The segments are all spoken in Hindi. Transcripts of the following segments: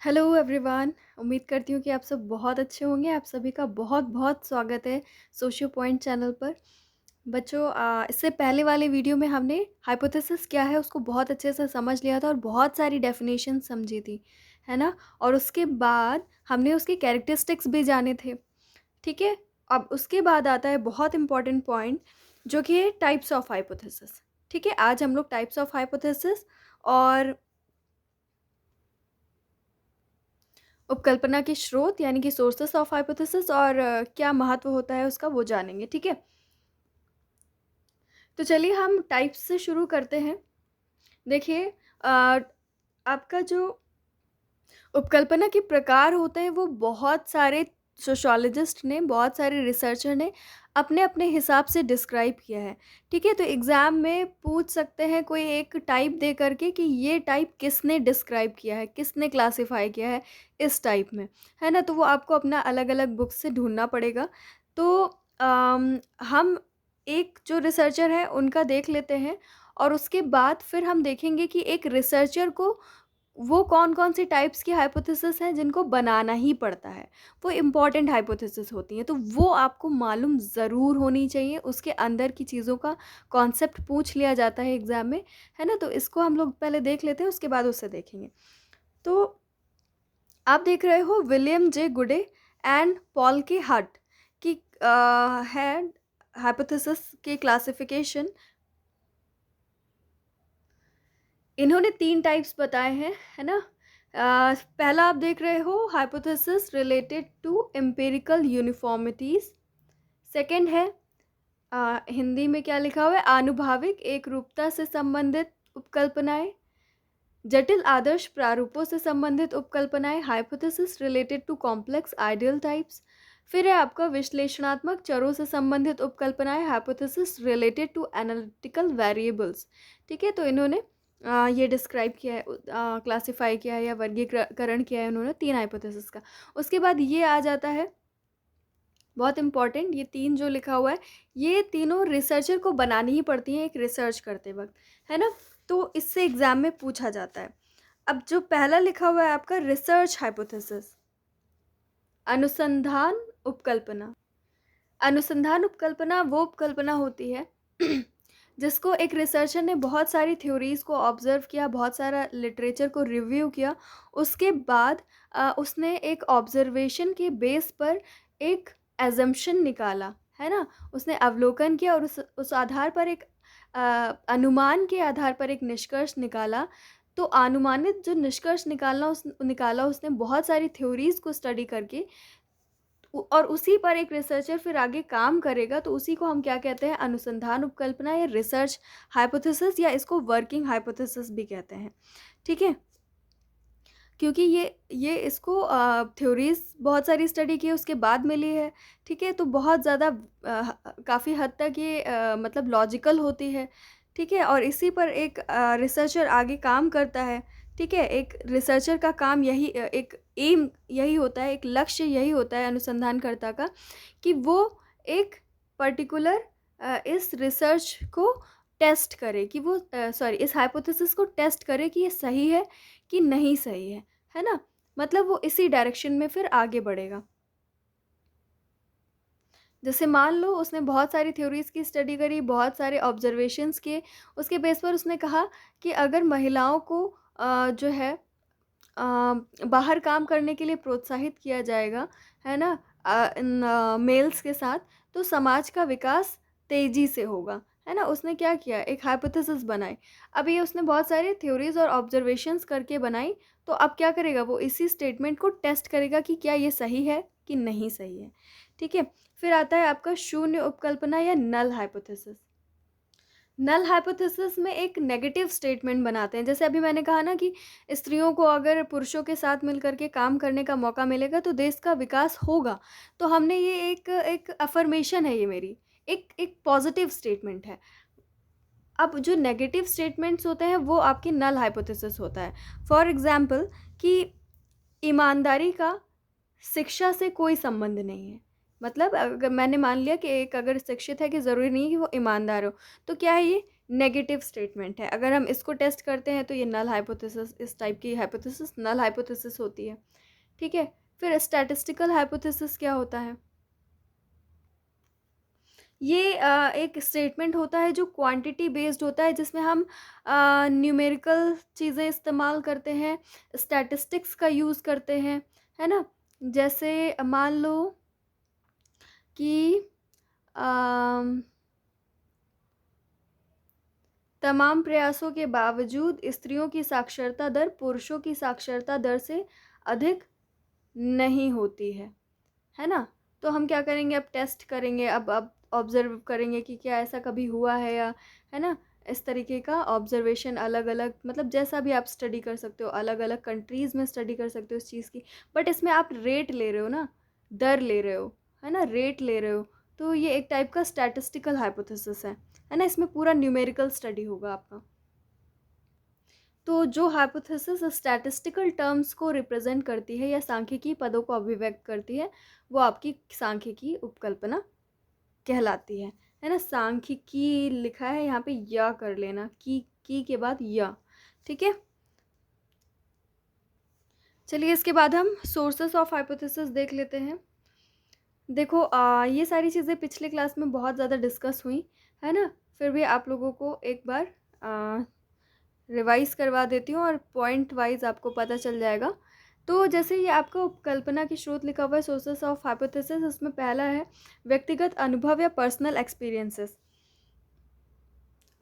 Hello everyone. उम्मीद करती हूँ कि आप सब बहुत अच्छे होंगे। आप सभी का बहुत-बहुत स्वागत है सोशियो पॉइंट चैनल पर। बच्चों, इससे पहले वाले वीडियो में हमने हाइपोथेसिस क्या है उसको बहुत अच्छे से समझ लिया था और बहुत सारी डेफिनेशन समझी थी, है ना? और उसके बाद हमने उसके कैरेक्टरिस्टिक्स भी जाने थे, ठीक है? अब उसके बाद आता है बहुत इम्पोर्टेंट पॉइंट जो कि है टाइप्स ऑफ हाइपोथेसिस, ठीक है? आज हम लोग टाइप्स ऑफ हाइपोथेसिस और उपकल्पना के स्रोत यानी कि सोर्सेस ऑफ हाइपोथेसिस और क्या महत्व होता है उसका वो जानेंगे, ठीक है? तो चलिए हम टाइप्स से शुरू करते हैं। देखिए, आपका जो उपकल्पना के प्रकार होते हैं वो बहुत सारे सोशियोलॉजिस्ट ने, बहुत सारे रिसर्चर ने अपने-अपने हिसाब से डिस्क्राइब किया है, ठीक है? तो एग्ज़ाम में पूछ सकते हैं कोई एक टाइप दे कर के कि ये टाइप किसने डिस्क्राइब किया है, किसने क्लासिफ़ाई किया है इस टाइप में, है ना? तो वो आपको अपना अलग-अलग बुक से ढूँढना पड़ेगा। तो हम एक जो रिसर्चर है उनका देख लेते हैं और उसके बाद फिर हम देखेंगे कि एक रिसर्चर को वो कौन-कौन सी टाइप्स की हाइपोथेसिस हैं जिनको बनाना ही पड़ता है। वो इम्पॉर्टेंट हाइपोथेसिस होती हैं, तो वो आपको मालूम ज़रूर होनी चाहिए। उसके अंदर की चीज़ों का कॉन्सेप्ट पूछ लिया जाता है एग्ज़ाम में, है ना? तो इसको हम लोग पहले देख लेते हैं, उसके बाद उसे देखेंगे। तो आप देख रहे हो विलियम जे गुडे एंड पॉल के हट की है हाइपोथेसिस की क्लासिफिकेशन। इन्होंने 3 टाइप्स बताए हैं, है ना? पहला आप देख रहे हो hypothesis related to empirical uniformities. Second है हिंदी में क्या लिखा हुआ है? आनुभाविक एकरूपता से संबंधित उपकल्पनाएँ। जटिल आदर्श प्रारूपों से संबंधित उपकल्पनाएँ, hypothesis related to complex ideal types. फिर है आपका विश्लेषणात्मक चरों से संबंधित उपकल्पनाएँ, hypothesis related to analytical variables. ठीक है? तो इन्होंने ये डिस्क्राइब किया है, क्लासिफ़ाई किया है या वर्गीकरण किया है उन्होंने 3 हाइपोथेसिस का। उसके बाद ये आ जाता है बहुत इम्पोर्टेंट, ये 3 जो लिखा हुआ है, ये तीनों रिसर्चर को बनानी ही पड़ती हैं एक रिसर्च करते वक़्त, है ना? तो इससे एग्ज़ाम में पूछा जाता है। अब जो पहला लिखा हुआ है आपका रिसर्च हाइपोथेसिस, अनुसंधान उपकल्पना। अनुसंधान उपकल्पना वो उपकल्पना होती है जिसको एक रिसर्चर ने बहुत सारी थ्योरीज़ को ऑब्ज़र्व किया, बहुत सारा लिटरेचर को रिव्यू किया, उसके बाद उसने एक ऑब्ज़र्वेशन के बेस पर एक असम्पशन निकाला, है ना? उसने अवलोकन किया और उस आधार पर एक अनुमान के आधार पर एक निष्कर्ष निकाला। तो अनुमानित जो निष्कर्ष निकाला उसने बहुत सारी थ्योरीज़ को स्टडी करके और उसी पर एक रिसर्चर फिर आगे काम करेगा, तो उसी को हम क्या कहते हैं? अनुसंधान उपकल्पना या रिसर्च हाइपोथेसिस या इसको वर्किंग हाइपोथेसिस भी कहते हैं, ठीक है? क्योंकि ये इसको थ्योरीज़ बहुत सारी स्टडी की उसके बाद मिली है, ठीक है? तो बहुत ज़्यादा काफ़ी हद तक ये मतलब लॉजिकल होती है, ठीक है? और इसी पर एक रिसर्चर आगे काम करता है, ठीक है? एक रिसर्चर का काम यही एक एम यही होता है, एक लक्ष्य यही होता है अनुसंधानकर्ता का कि वो एक पर्टिकुलर इस रिसर्च को टेस्ट करे कि वो सॉरी इस हाइपोथेसिस को टेस्ट करे कि ये सही है कि नहीं सही है ना? मतलब वो इसी डायरेक्शन में फिर आगे बढ़ेगा। जैसे मान लो उसने बहुत सारी थ्योरीज़ की स्टडी करी, बहुत सारे ऑब्जर्वेशंस किए, उसके बेस पर उसने कहा कि अगर महिलाओं को जो है बाहर काम करने के लिए प्रोत्साहित किया जाएगा, है ना? इन मेल्स के साथ, तो समाज का विकास तेज़ी से होगा, है ना? उसने क्या किया, एक हाइपोथेसिस बनाई। अब ये उसने बहुत सारी थ्योरीज़ और ऑब्जर्वेशंस करके बनाई, तो अब क्या करेगा वो इसी स्टेटमेंट को टेस्ट करेगा कि क्या ये सही है कि नहीं सही है, ठीक है? फिर आता है आपका शून्य उपकल्पना या नल हाइपोथेसिस। नल हाइपोथेसिस में एक नेगेटिव स्टेटमेंट बनाते हैं। जैसे अभी मैंने कहा ना कि स्त्रियों को अगर पुरुषों के साथ मिलकर के काम करने का मौका मिलेगा तो देश का विकास होगा। तो हमने ये एक एक अफ़र्मेशन है ये मेरी, एक एक पॉज़िटिव स्टेटमेंट है। अब जो नेगेटिव स्टेटमेंट्स होते हैं वो आपकी नल हाइपोथेसिस होता है। फॉर एग्ज़ाम्पल कि ईमानदारी का शिक्षा से कोई संबंध नहीं है। मतलब अगर मैंने मान लिया कि एक अगर शिक्षित है कि ज़रूरी नहीं है कि वो ईमानदार हो। तो क्या है ये? नेगेटिव स्टेटमेंट है। अगर हम इसको टेस्ट करते हैं तो ये नल हाइपोथेसिस, इस टाइप की हाइपोथेसिस नल हाइपोथेसिस होती है। ठीक है। फिर स्टैटिस्टिकल हाइपोथेसिस क्या होता है? ये एक स्टेटमेंट होता है जो क्वांटिटी बेस्ड होता है, जिसमें हम न्यूमेरिकल चीज़ें इस्तेमाल करते हैं, स्टैटिस्टिक्स का यूज़ करते हैं, है ना? जैसे मान लो कि अम, तमाम प्रयासों के बावजूद स्त्रियों की साक्षरता दर पुरुषों की साक्षरता दर से अधिक नहीं होती है ना? तो हम क्या करेंगे, अब टेस्ट करेंगे, अब ऑब्ज़र्व करेंगे कि क्या ऐसा कभी हुआ है या, है ना? इस तरीके का ऑब्ज़र्वेशन अलग-अलग, मतलब जैसा भी आप स्टडी कर सकते हो, अलग-अलग कंट्रीज़ में स्टडी कर सकते हो इस चीज़ की। बट इसमें आप रेट ले रहे हो ना, दर ले रहे हो, है ना? रेट ले रहे हो, तो ये एक टाइप का स्टैटिस्टिकल हाइपोथेसिस है ना? इसमें पूरा न्यूमेरिकल स्टडी होगा आपका। तो जो हाइपोथेसिस स्टैटिस्टिकल टर्म्स को रिप्रेजेंट करती है या सांख्यिकी पदों को अभिव्यक्त करती है, वो आपकी सांख्यिकी उपकल्पना कहलाती है ना? सांख्यिकी लिखा है यहाँ पे, या कर लेना, की के बाद या। ठीक है। चलिए इसके बाद हम सोर्सेस ऑफ हाइपोथेसिस देख लेते हैं। देखो ये सारी चीज़ें पिछले क्लास में बहुत ज़्यादा डिस्कस हुई, है ना? फिर भी आप लोगों को एक बार रिवाइज़ करवा देती हूँ और पॉइंट वाइज़ आपको पता चल जाएगा। तो जैसे ये आपका उपकल्पना की स्रोत लिखा हुआ है सोर्सेस ऑफ हाइपोथेसिस, उसमें पहला है व्यक्तिगत अनुभव या पर्सनल एक्सपीरियंसेस।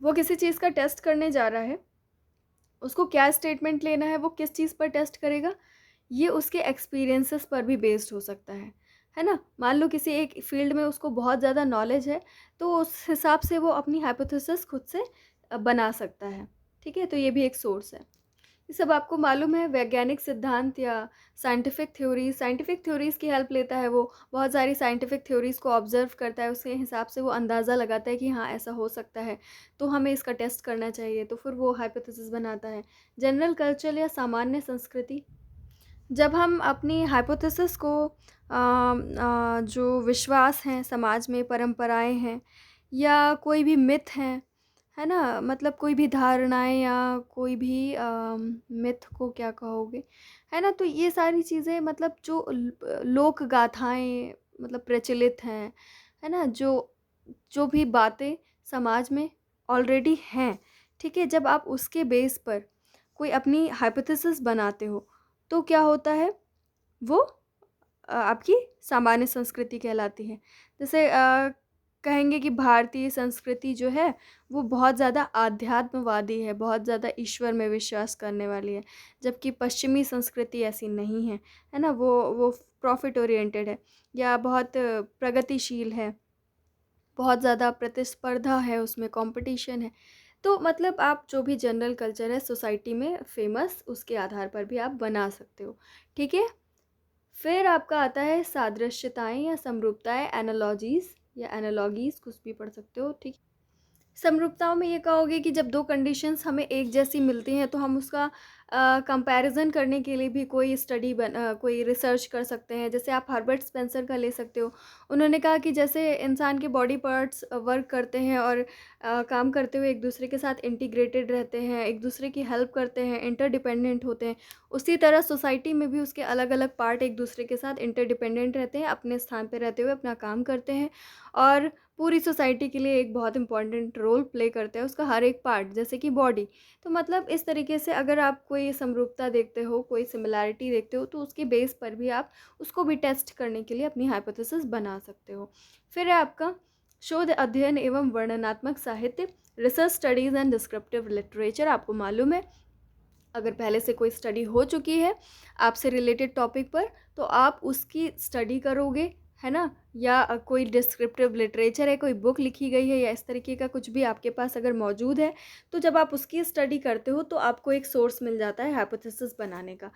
वो किसी चीज़ का टेस्ट करने जा रहा है, उसको क्या स्टेटमेंट लेना है, वो किस चीज़ पर टेस्ट करेगा, ये उसके एक्सपीरियंसेस पर भी बेस्ड हो सकता है ना? मान लो किसी एक फील्ड में उसको बहुत ज़्यादा नॉलेज है, तो उस हिसाब से वो अपनी हाइपोथेसिस खुद से बना सकता है। ठीक है? तो ये भी एक सोर्स है। ये सब आपको मालूम है, वैज्ञानिक सिद्धांत या साइंटिफिक थ्योरीज़ की हेल्प लेता है वो। बहुत सारी साइंटिफिक थ्योरीज़ को ऑब्ज़र्व करता है, उसके हिसाब से वो अंदाज़ा लगाता है कि हाँ, ऐसा हो सकता है, तो हमें इसका टेस्ट करना चाहिए, तो फिर वो हाइपोथेसिस बनाता है। जनरल कल्चर या सामान्य संस्कृति, जब हम अपनी हाइपोथेसिस को जो विश्वास हैं समाज में, परंपराएं हैं या कोई भी मिथ हैं, है ना? मतलब कोई भी धारणाएं या कोई भी मिथ को क्या कहोगे, है ना? तो ये सारी चीज़ें, मतलब जो लोक गाथाएं मतलब प्रचलित हैं, है ना? जो जो भी बातें समाज में ऑलरेडी हैं, ठीक है? जब आप उसके बेस पर कोई अपनी हाइपोथेसिस बनाते हो, तो क्या होता है, वो आपकी सामान्य संस्कृति कहलाती है। जैसे कहेंगे कि भारतीय संस्कृति जो है वो बहुत ज़्यादा आध्यात्मवादी है, बहुत ज़्यादा ईश्वर में विश्वास करने वाली है, जबकि पश्चिमी संस्कृति ऐसी नहीं है ना? वो प्रॉफिट ओरिएंटेड है या बहुत प्रगतिशील है, बहुत ज़्यादा प्रतिस्पर्धा है, उसमें कॉम्पिटिशन है। तो मतलब आप जो भी जनरल कल्चर है सोसाइटी में फेमस, उसके आधार पर भी आप बना सकते हो। ठीक है। फिर आपका आता है सादृश्यताएं या समरूपताएं, एनालॉजीज या एनालॉगीज, कुछ भी पढ़ सकते हो। ठीक। समरूपताओं में ये कहोगे कि जब दो कंडीशंस हमें एक जैसी मिलती हैं तो हम उसका कंपैरिजन करने के लिए भी कोई रिसर्च कर सकते हैं। जैसे आप हर्बर्ट स्पेंसर का ले सकते हो। उन्होंने कहा कि जैसे इंसान के बॉडी पार्ट्स वर्क करते हैं और काम करते हुए एक दूसरे के साथ इंटीग्रेटेड रहते हैं, एक दूसरे की हेल्प करते हैं, इंटरडिपेंडेंट होते हैं, उसी तरह सोसाइटी में भी उसके अलग अलग पार्ट एक दूसरे के साथ इंटरडिपेंडेंट रहते हैं, अपने स्थान पर रहते हुए अपना काम करते हैं और पूरी सोसाइटी के लिए एक बहुत इम्पॉर्टेंट रोल प्ले करता है उसका हर एक पार्ट, जैसे कि बॉडी। तो मतलब इस तरीके से अगर आप कोई समरूपता देखते हो, कोई सिमिलैरिटी देखते हो, तो उसके बेस पर भी आप उसको भी टेस्ट करने के लिए अपनी हाइपोथेसिस बना सकते हो। फिर है आपका शोध अध्ययन एवं वर्णनात्मक साहित्य, research studies and descriptive literature. आपको मालूम है, अगर पहले से कोई स्टडी हो चुकी है आपसे रिलेटेड टॉपिक पर, तो आप उसकी स्टडी करोगे, है ना? या कोई डिस्क्रिप्टिव लिटरेचर है, कोई बुक लिखी गई है या इस तरीके का कुछ भी आपके पास अगर मौजूद है, तो जब आप उसकी स्टडी करते हो तो आपको एक सोर्स मिल जाता है हाइपोथेसिस बनाने का।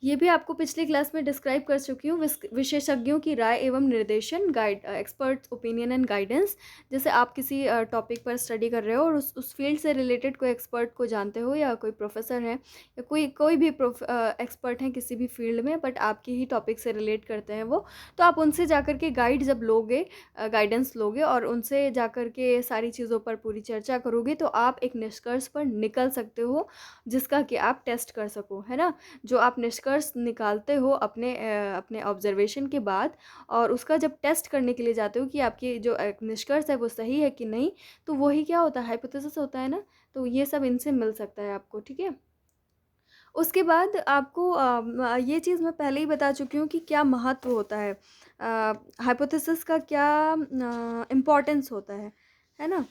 ये भी आपको पिछली क्लास में डिस्क्राइब कर चुकी हूँ। विशेषज्ञों की राय एवं निर्देशन, एक्सपर्ट ओपिनियन एंड गाइडेंस। जैसे आप किसी टॉपिक पर स्टडी कर रहे हो और उस फील्ड से रिलेटेड कोई एक्सपर्ट को जानते हो, या कोई प्रोफेसर है, या कोई कोई भी एक्सपर्ट हैं किसी भी फील्ड में, बट आपके ही टॉपिक से रिलेट करते हैं वो, तो आप उनसे जाकर के गाइड जब लोगे, गाइडेंस लोगे और उनसे जाकर के सारी चीज़ों पर पूरी चर्चा करोगे, तो आप एक निष्कर्ष पर निकल सकते हो, जिसका कि आप टेस्ट कर सको, है ना। जो आप निष्कर्ष निकालते हो अपने ऑब्जर्वेशन के बाद, और उसका जब टेस्ट करने के लिए जाते हो कि आपकी जो निष्कर्ष है वो सही है कि नहीं, तो वही क्या होता है, हाइपोथेसिस होता है ना। तो ये सब इनसे मिल सकता है आपको, ठीक है। उसके बाद आपको ये चीज़ मैं पहले ही बता चुकी हूँ कि क्या महत्व होता है, हाइपोथेसिस का क्या इम्पोर्टेंस होता है ना।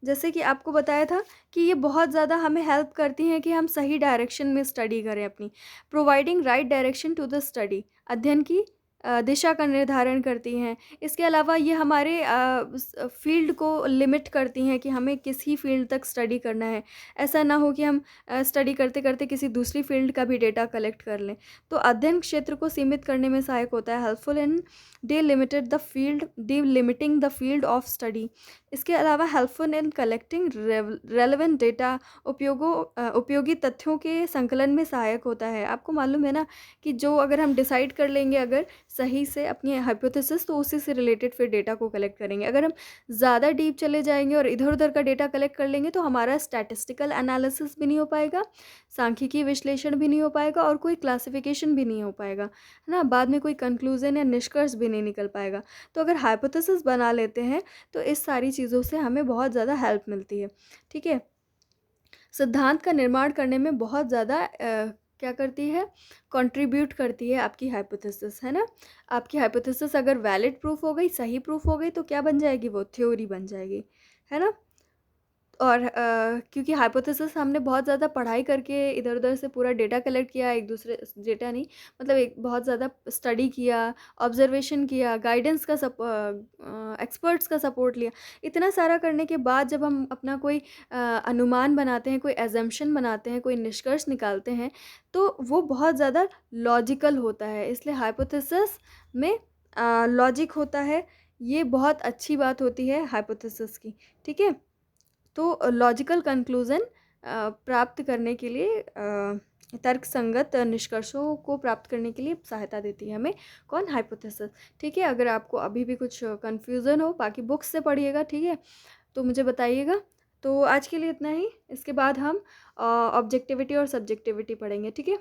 जैसे कि आपको बताया था कि ये बहुत ज़्यादा हमें हेल्प करती हैं कि हम सही डायरेक्शन में स्टडी करें अपनी, providing right direction to the study, अध्ययन की दिशा का निर्धारण करती हैं। इसके अलावा ये हमारे फील्ड को लिमिट करती हैं कि हमें किस ही फील्ड तक स्टडी करना है। ऐसा ना हो कि हम स्टडी करते करते किसी दूसरी फील्ड का भी डेटा कलेक्ट कर लें। तो अध्ययन क्षेत्र को सीमित करने में सहायक होता है, helpful in delimiting the field of study. इसके अलावा helpful in collecting relevant data, उपयोगी तथ्यों के संकलन में सहायक होता है। आपको मालूम है ना कि जो अगर हम डिसाइड कर लेंगे अगर सही से अपनी हाइपोथेसिस, तो उसी से रिलेटेड फिर डेटा को कलेक्ट करेंगे। अगर हम ज़्यादा डीप चले जाएंगे और इधर उधर का डेटा कलेक्ट कर लेंगे, तो हमारा स्टैटिस्टिकल एनालिसिस भी नहीं हो पाएगा, सांख्यिकी विश्लेषण भी नहीं हो पाएगा, और कोई क्लासिफिकेशन भी नहीं हो पाएगा, है ना। बाद में कोई कंक्लूजन या निष्कर्ष भी नहीं निकल पाएगा। तो अगर हाइपोथेसिस बना लेते हैं तो इस सारी चीज़ों से हमें बहुत ज़्यादा हेल्प मिलती है, ठीक है। सिद्धांत का निर्माण करने में बहुत ज़्यादा क्या करती है, कंट्रीब्यूट करती है आपकी हाइपोथेसिस, है ना। आपकी हाइपोथेसिस अगर वैलिड प्रूफ हो गई, सही प्रूफ हो गई, तो क्या बन जाएगी, वो थ्योरी बन जाएगी, है ना। और क्योंकि हाइपोथेसिस हमने बहुत ज़्यादा पढ़ाई करके इधर-उधर से पूरा डेटा कलेक्ट किया, एक दूसरे डेटा नहीं, मतलब एक बहुत ज़्यादा स्टडी किया, ऑब्जर्वेशन किया, गाइडेंस का एक्सपर्ट्स का सपोर्ट लिया। इतना सारा करने के बाद जब हम अपना कोई अनुमान बनाते हैं, कोई अज़म्पशन बनाते हैं, कोई निष्कर्ष निकालते हैं, तो वो बहुत ज़्यादा लॉजिकल होता है। इसलिए हाइपोथेसिस में लॉजिक होता है। ये बहुत अच्छी बात होती है हाइपोथेसिस की, ठीक है। तो लॉजिकल कंक्लूज़न प्राप्त करने के लिए, तर्कसंगत निष्कर्षों को प्राप्त करने के लिए सहायता देती है हमें, कौन, हाइपोथेसिस, ठीक है। अगर आपको अभी भी कुछ कन्फ्यूज़न हो, बाकी बुक्स से पढ़िएगा, ठीक है, तो मुझे बताइएगा। तो आज के लिए इतना ही। इसके बाद हम ऑब्जेक्टिविटी और सब्जेक्टिविटी पढ़ेंगे, ठीक है।